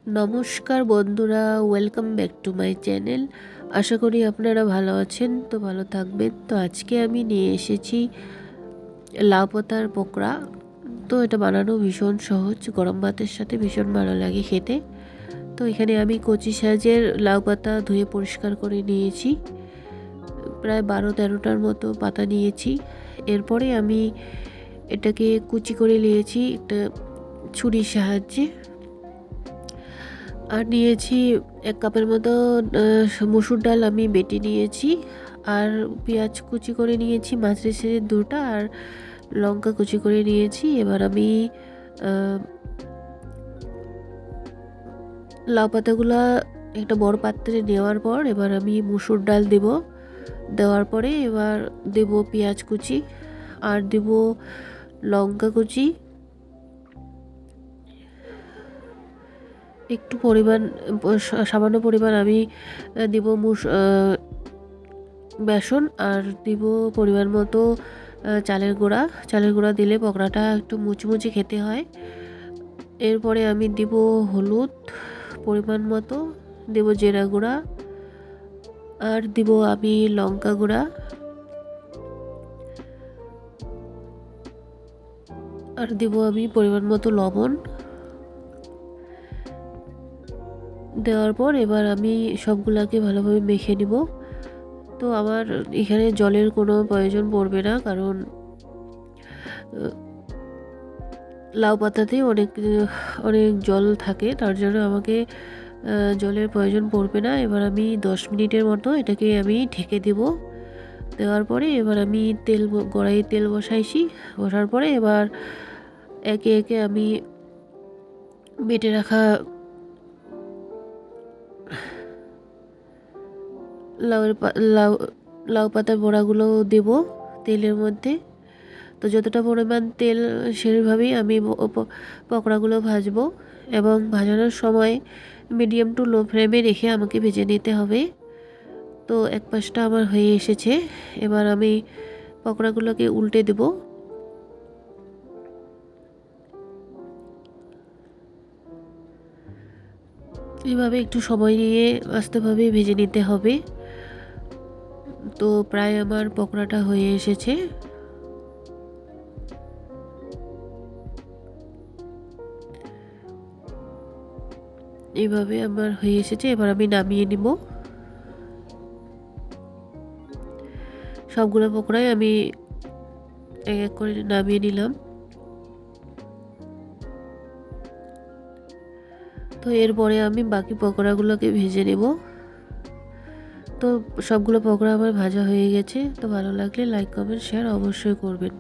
নমস্কার বন্ধুরা, welcome back to my channel. আশা করি আপনারা ভালো আছেন, তো ভালো থাকবেন। তো আজকে আমি নিয়ে এসেছি লাউ পাতার পকোড়া। তো এটা বানানো ভীষণ সহজ, গরম ভাতের সাথে ভীষণ ভালো লাগে খেতে। তো এখানে আমি কচি সাইজের লাউ পাতা ধুয়ে পরিষ্কার করে নিয়েছি, প্রায় 12-13টার মতো পাতা নিয়েছি। এরপরে আমি এটাকে কুচি করে নিয়েছি একটা ছুরির সাহায্যে। আর নিয়েছি 1 কাপের মতো মসুর ডাল আমি বেটে নিয়েছি, আর পেঁয়াজ কুচি করে নিয়েছি মাঝারি সাইজের 2টা, আর লঙ্কা কুচি করে নিয়েছি। এবার আমি লাউ পাতাগুলা একটা বড় পাত্রে নেওয়ার পর এবার আমি মসুর ডাল দেওয়ার পরে এবার দেব পেঁয়াজ কুচি, আর দেব লঙ্কা কুচি, একটু পরিমাণ সামান্য পরিমাণ আমি দিব বেসন, আর দিব পরিমাণ মতো চালের গুঁড়া দিলে পকোড়াটা একটু মুচমুচে খেতে হয়। এরপরে আমি দিব হলুদ পরিমাণ মতো, দেব জিরা গুঁড়া, আর দিব আমি লঙ্কা গুঁড়া, আর দিব আমি পরিমাণ মতো লবণ। দেওয়ার পর এবার আমি সবগুলাকে ভালোভাবে মেখে নিব। তো আমার এখানে জলের কোনো প্রয়োজন পড়বে না, কারণ লাউ পাতাতে অনেক জল থাকে, তার জন্য আমাকে জলের প্রয়োজন পড়বে না। এবার আমি 10 মিনিটের মতো এটাকে আমি ঢেকে দেওয়ার পরে এবার আমি কড়াইয়ে তেল বসার পরে এবার একে একে আমি বেটে রাখা লাউ পাতার বড়াগুলো দেব তেলের মধ্যে। তো যতটা পরিমাণ তেল সেভাবেই আমি পকোড়াগুলো ভাজবো, এবং ভাজানোর সময় মিডিয়াম টু লো ফ্লেমে রেখে আমাকে ভেজে নিতে হবে। তো এক পাশটা আমার হয়ে এসেছে, এবার আমি পকোড়াগুলোকে উল্টে দেব। এভাবে একটু সময় নিয়ে আস্তেভাবে ভেজে নিতে হবে। তো প্রায় আমার পকোড়াটা হয়ে এসেছে। এইভাবে আমার হয়ে এসেছে, এবার আমি নামিয়ে নিব। সবগুলো পকোড়াই আমি এক এক করে নামিয়ে নিলাম। তো এরপরে আমি বাকি পকোড়াগুলোকে ভেজে নেব। তো সবগুলো পকোড়া আমার ভাজা হয়ে গেছে। তো ভালো লাগলে লাইক, কমেন্ট, শেয়ার অবশ্যই করবেন।